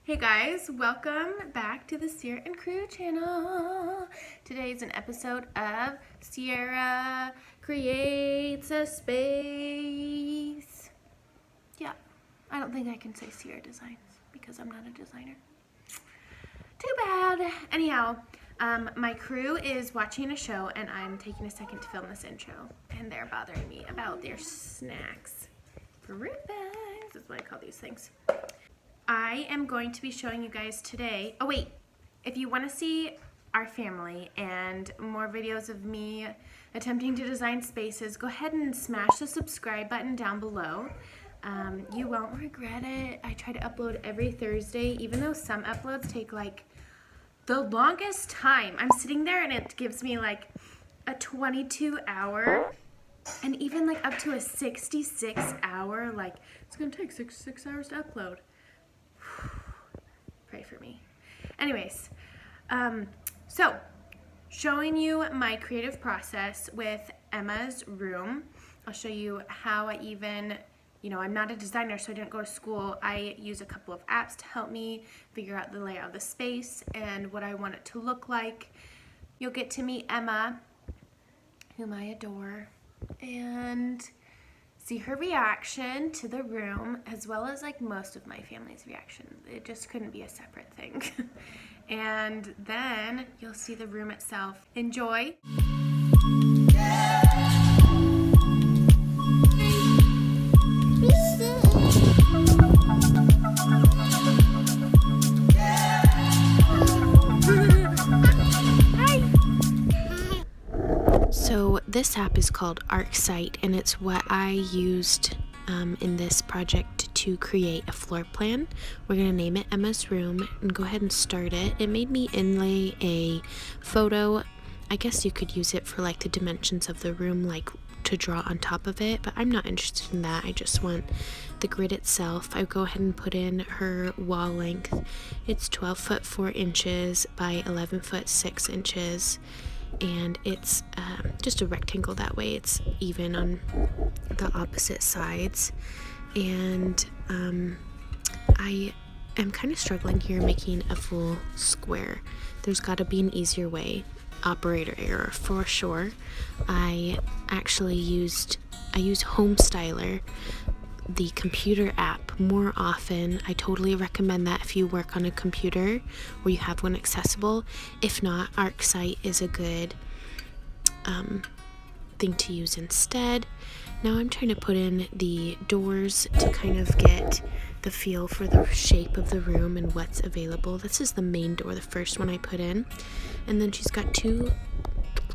Hey guys, welcome back to the Sierra and Crew channel. Today is an episode of Sierra Creates a Space. Yeah, I don't think I can say Sierra Designs because I'm not a designer. Too bad. Anyhow, my crew is watching a show and I'm taking a second to film this intro and they're bothering me about their snacks. Fruit bags is what I call these things. I am going to be showing you guys today, if you want to see our family and more videos of me attempting to design spaces, go ahead and smash the subscribe button down below. You won't regret it. I try to upload every Thursday, even though some uploads take like the longest time. I'm sitting there and it gives me like a 22-hour and even like up to a 66-hour, like it's gonna take six hours to upload. Pray for me. Anyways, so showing you my creative process with Emma's room. I'll show you how I even, I'm not a designer, so I didn't go to school. I use a couple of apps to help me figure out the layout of the space and what I want it to look like. You'll get to meet Emma, whom I adore, and see her reaction to the room, as well as like most of my family's reaction. It just couldn't be a separate thing. And then you'll see the room itself. Enjoy. So this app is called ArcSite, and it's what I used in this project to create a floor plan. We're going to name it Emma's Room and go ahead and start it. It made me inlay a photo. I guess you could use it for like the dimensions of the room, like to draw on top of it, but I'm not interested in that. I just want the grid itself. I go ahead and put in her wall length. It's 12 foot 4 inches by 11 foot 6 inches. And it's just a rectangle, that way it's even on the opposite sides. And I am kind of struggling here making a full square. There's got to be an easier way. Operator error for sure. I use Home Styler, the computer app, more often. I totally recommend that if you work on a computer or you have one accessible. If not, ArcSite is a good thing to use instead. Now I'm trying to put in the doors to kind of get the feel for the shape of the room and what's available. This is the main door, the first one I put in, and then she's got two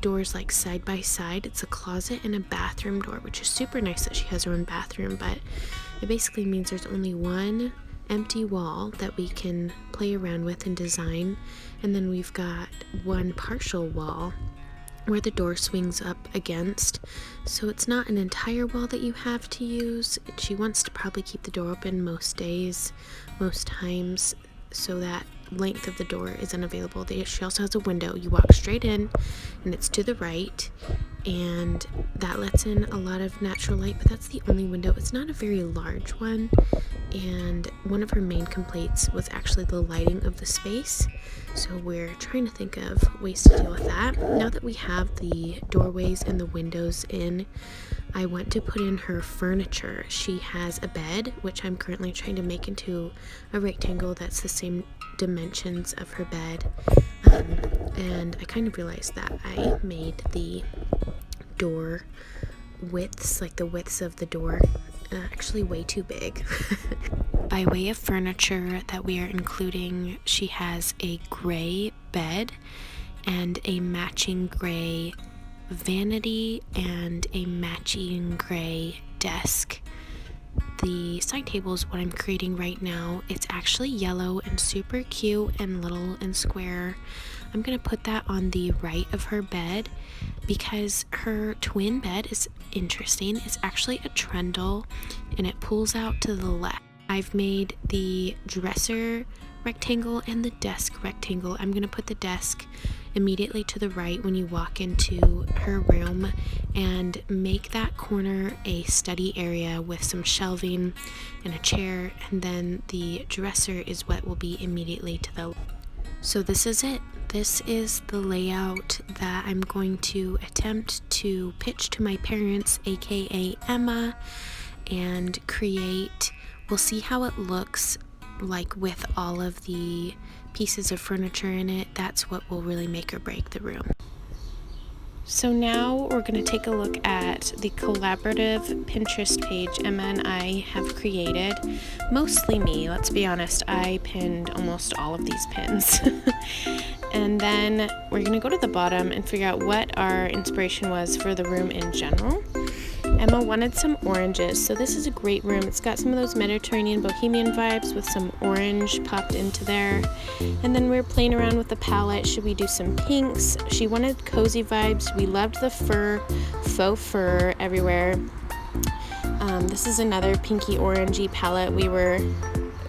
doors like side by side. It's a closet and a bathroom door, which is super nice that she has her own bathroom, but it basically means there's only one empty wall that we can play around with and design, and then we've got one partial wall where the door swings up against, so it's not an entire wall that you have to use. She wants to probably keep the door open most days, most times, so that length of the door isn't available. She also has a window. You walk straight in and it's to the right, and that lets in a lot of natural light, but that's the only window. It's not a very large one, and one of her main complaints was actually the lighting of the space, so we're trying to think of ways to deal with that. Now that we have the doorways and the windows in, I want to put in her furniture. She has a bed, which I'm currently trying to make into a rectangle that's the same dimensions of her bed, and I kind of realized that I made the door widths, like the widths of the door, actually way too big. By way of furniture that we are including, she has a gray bed and a matching gray vanity and a matching gray desk. The side table is what I'm creating right now. It's actually yellow and super cute and little and square. I'm going to put that on the right of her bed because her twin bed is interesting. It's actually a trundle and it pulls out to the left. I've made the dresser rectangle and the desk rectangle. I'm going to put the desk immediately to the right when you walk into her room and make that corner a study area with some shelving and a chair, and then the dresser is what will be immediately to the left. So this is it. This is the layout that I'm going to attempt to pitch to my parents, aka Emma, and create. We'll see how it looks like with all of the pieces of furniture in it. That's what will really make or break the room. So now we're going to take a look at the collaborative Pinterest page Emma and I have created. Mostly me, let's be honest. I pinned almost all of these pins. And then we're going to go to the bottom and figure out what our inspiration was for the room in general. Emma wanted some oranges, so this is a great room. It's got some of those Mediterranean bohemian vibes with some orange popped into there. And then we were playing around with the palette. Should we do some pinks? She wanted cozy vibes. We loved the fur, faux fur everywhere. This is another pinky orangey palette we were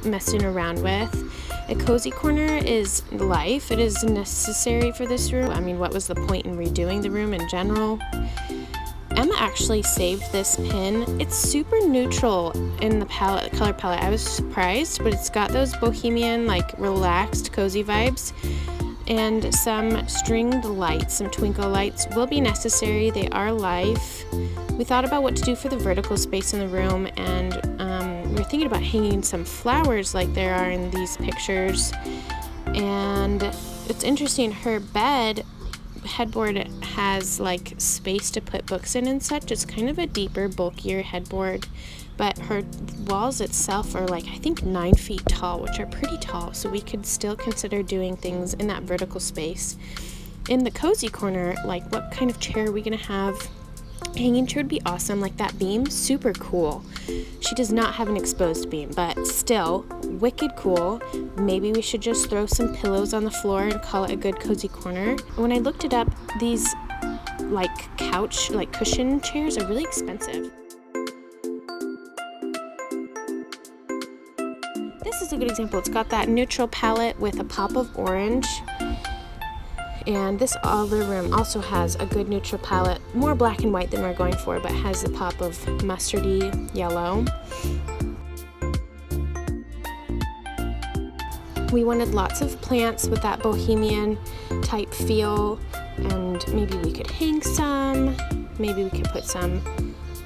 messing around with. A cozy corner is life. It is necessary for this room. I mean, what was the point in redoing the room in general? Emma actually saved this pin. It's super neutral in the color palette. I was surprised, but it's got those bohemian, like relaxed, cozy vibes. And some stringed lights, some twinkle lights will be necessary. They are life. We thought about what to do for the vertical space in the room, and we were thinking about hanging some flowers like there are in these pictures. And it's interesting, her bed headboard has like space to put books in and such. It's kind of a deeper, bulkier headboard, but her walls itself are like, I think 9 feet tall, which are pretty tall, so we could still consider doing things in that vertical space. In the cozy corner, like what kind of chair are we gonna have? Hanging chair would be awesome, like that beam, super cool. She does not have an exposed beam, but still wicked cool. Maybe we should just throw some pillows on the floor and call it a good cozy corner. When I looked it up, these like couch, like cushion chairs are really expensive. This is a good example. It's got that neutral palette with a pop of orange. And this other room also has a good neutral palette, more black and white than we're going for, but has a pop of mustardy yellow. We wanted lots of plants with that bohemian type feel, and maybe we could hang some, maybe we could put some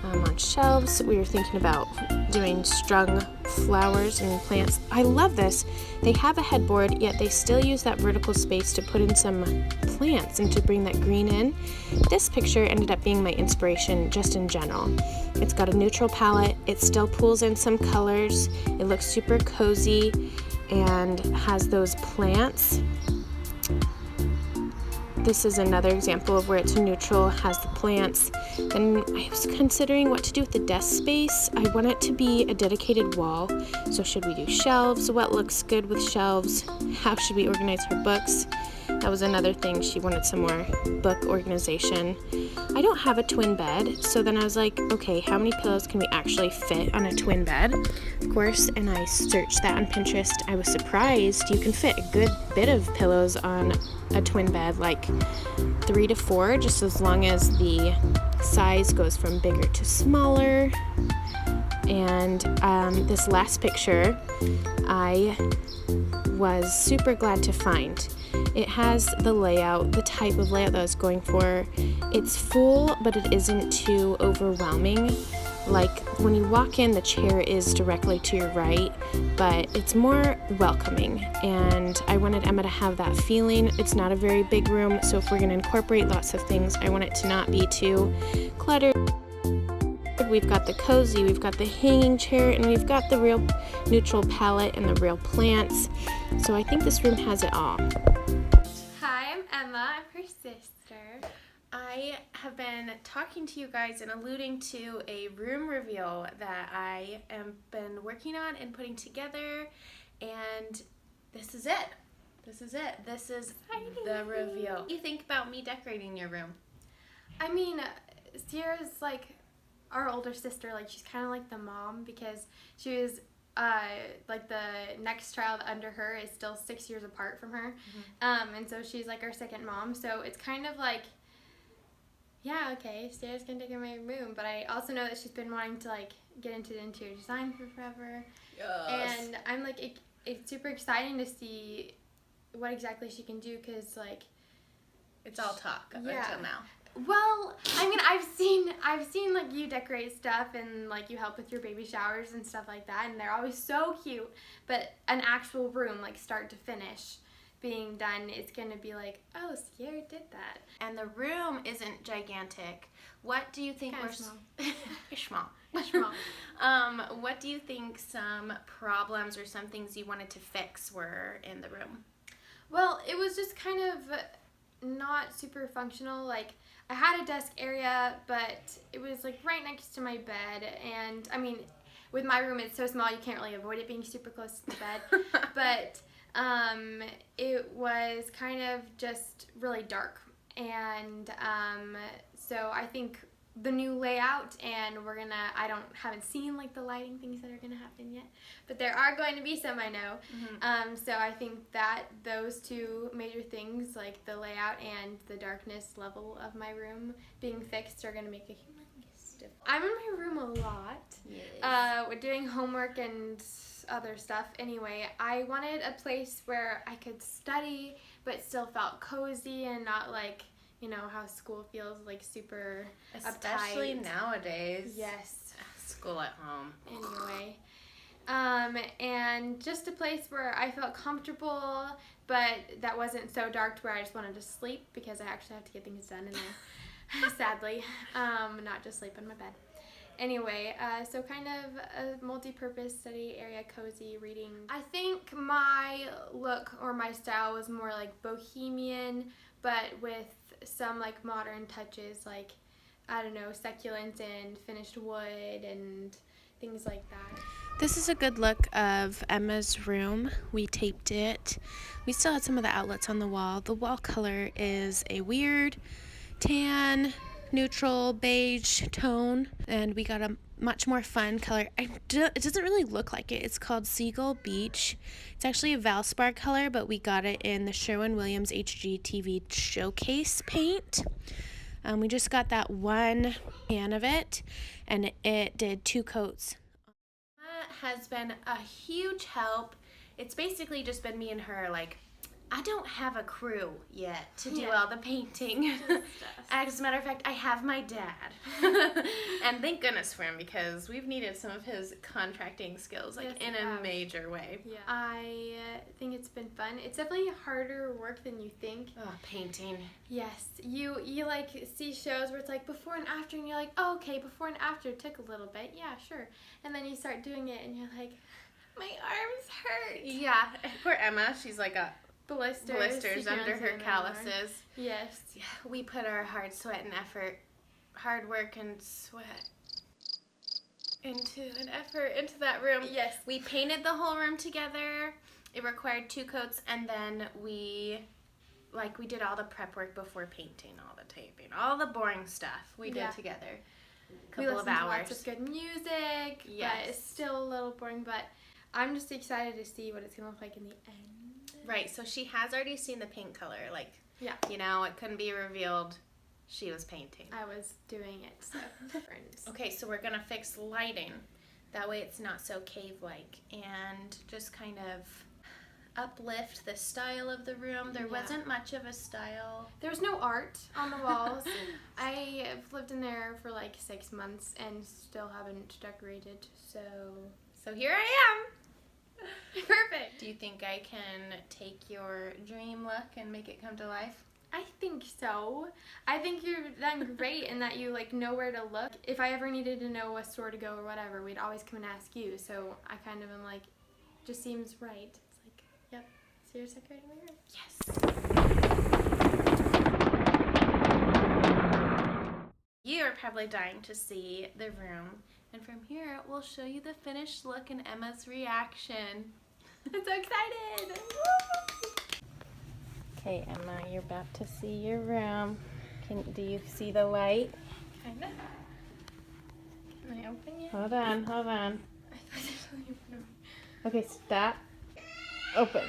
on shelves. We were thinking about doing strung flowers and plants. I love this. They have a headboard, yet they still use that vertical space to put in some plants and to bring that green in. This picture ended up being my inspiration just in general. It's got a neutral palette. It still pulls in some colors. It looks super cozy and has those plants. This is another example of where it's neutral, has the plants. And I was considering what to do with the desk space. I want it to be a dedicated wall. So should we do shelves? What looks good with shelves? How should we organize her books? That was another thing. She wanted some more book organization. I don't have a twin bed, so then I was like, okay, how many pillows can we actually fit on a twin bed? Of course, and I searched that on Pinterest. I was surprised you can fit a good bit of pillows on a twin bed, like 3 to 4, just as long as the size goes from bigger to smaller. And this last picture I was super glad to find. It has the layout, the type of layout that I was going for. It's full, but it isn't too overwhelming. Like when you walk in, the chair is directly to your right, but it's more welcoming. And I wanted Emma to have that feeling. It's not a very big room, so if we're going to incorporate lots of things, I want it to not be too cluttered. We've got the cozy, we've got the hanging chair, and we've got the real neutral palette and the real plants. So I think this room has it all. Hi, I'm Emma. I'm her sister. I have been talking to you guys and alluding to a room reveal that I have been working on and putting together, and this is it. This is it. This is the reveal. What do you think about me decorating your room? I mean, Sierra's like our older sister. Like, she's kind of like the mom because she was like the next child under her is still 6 years apart from her. And so she's like our second mom. So it's kind of like, yeah, okay, Sarah's gonna take care of my room. But I also know that she's been wanting to like get into the interior design for forever. Yes. And I'm like, it's super exciting to see what exactly she can do, because like, It's all talk up Yeah. until now. well, I mean, I've seen like you decorate stuff and like you help with your baby showers and stuff like that, and they're always so cute. But an actual room, like start to finish, being done, it's gonna be like, oh, Sierra did that. And the room isn't gigantic. What do you think Kinda were small. You're small. Small. What do you think some problems or some things you wanted to fix were in the room? Well, it was just kind of not super functional. Like, I had a desk area, but it was like right next to my bed, and I mean, with my room it's so small you can't really avoid it being super close to the bed. But it was kind of just really dark, and so I think the new layout, and I haven't seen like the lighting things that are gonna happen yet, but there are going to be some, I know. So I think that those two major things, like the layout and the darkness level of my room being fixed, are gonna make a humongous difference. I'm in my room a lot. We're doing homework and other stuff. Anyway, I wanted a place where I could study but still felt cozy and not like, you know, how school feels like super Especially uptight. nowadays. Yes. School at home. Anyway, and just a place where I felt comfortable, but that wasn't so dark to where I just wanted to sleep, because I actually have to get things done in there. Sadly, not just sleep in my bed. Anyway, so kind of a multi-purpose study area, cozy, reading. I think my look or my style was more like bohemian, but with some like modern touches, like, I don't know, succulent and finished wood and things like that. This is a good look of Emma's room. We taped it. We still had some of the outlets on the wall. The wall color is a weird tan, neutral, beige tone, and we got a much more fun color. It doesn't really look like it. It's called Seagull Beach. It's actually a Valspar color, but we got it in the Sherwin-Williams HGTV Showcase paint. We just got that one can of it, and it did 2 coats. That has been a huge help. It's basically just been me and her. Like, I don't have a crew yet to do all the painting. As a matter of fact, I have my dad. And thank goodness for him, because we've needed some of his contracting skills, like, in a major way. Yeah. I think it's been fun. It's definitely harder work than you think. Oh, painting. Yes. You like see shows where it's like before and after, and you're like, oh, okay, before and after took a little bit. Yeah, sure. And then you start doing it and you're like, my arms hurt. Yeah. Poor Emma, she's like a Blisters under her calluses. Yes. Yeah, we put our hard sweat and effort, hard work and sweat into that room. Yes. We painted the whole room together. It required 2 coats, and then we did all the prep work before painting, all the taping, all the boring stuff we did together. We Couple of listened to hours. lots of good music. Yes. But it's still a little boring, but I'm just excited to see what it's gonna look like in the end. Right, so she has already seen the paint color. Like, yeah, you know, it couldn't be revealed. She was painting. I was doing it, so friends. Okay, so we're gonna fix lighting. That way it's not so cave-like, and just kind of uplift the style of the room. There wasn't much of a style. There was no art on the walls. I have lived in there for like 6 months and still haven't decorated, So here I am. Perfect. Do you think I can take your dream look and make it come to life? I think so. I think you've done great in that you like know where to look. If I ever needed to know a store to go or whatever, we'd always come and ask you. So I kind of am like, just seems right. It's like, yep, so you're decorating my room. Yes. You are probably dying to see the room. And from here, we'll show you the finished look and Emma's reaction. I'm so excited! Okay, Emma, you're about to see your room. Do you see the light? Kinda. Can I open it? Hold on. I thought there's something in front of me. Okay, stop. Open.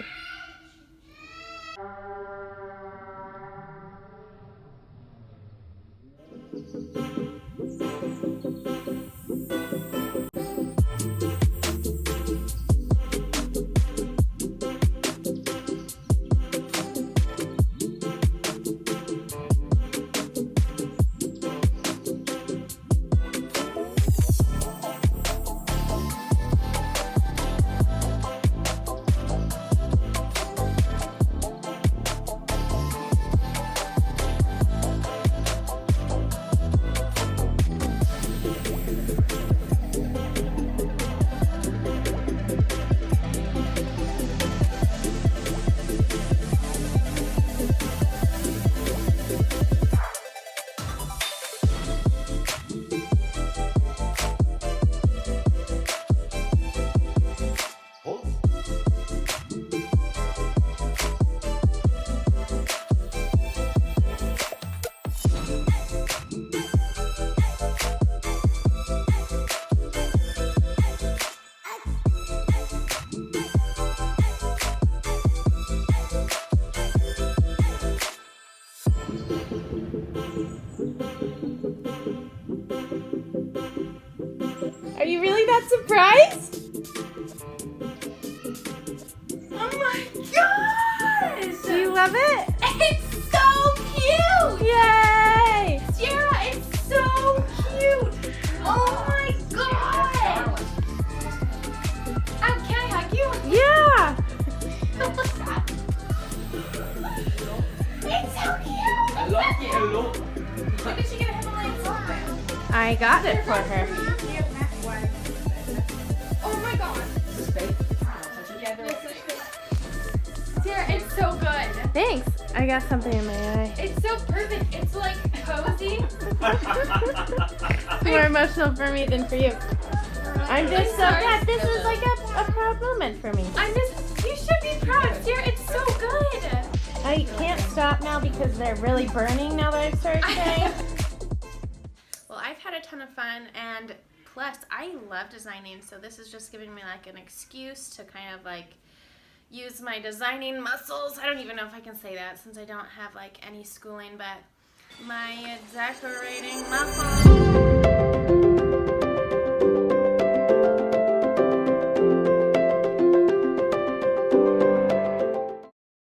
Are you really that surprised? Oh my gosh! Do you love it? It's so cute! Yay! Sierra, it's so cute! Oh my god! Can I hug you? Yeah! It's so cute! When did she get a Himalayan salt? I got it for her. Oh my god. Sarah, it's so good. Thanks. I got something in my eye. It's so perfect. It's like cozy. It's more emotional for me than for you. I'm just so glad. This is like a proud moment for me. You should be proud. Sarah, it's so good. I can't stop now because they're really burning now that I've started today. Well, I've had a ton of fun, and plus I love designing, so this is just giving me like an excuse to kind of like use my designing muscles. I don't even know if I can say that since I don't have like any schooling, but my decorating muscles.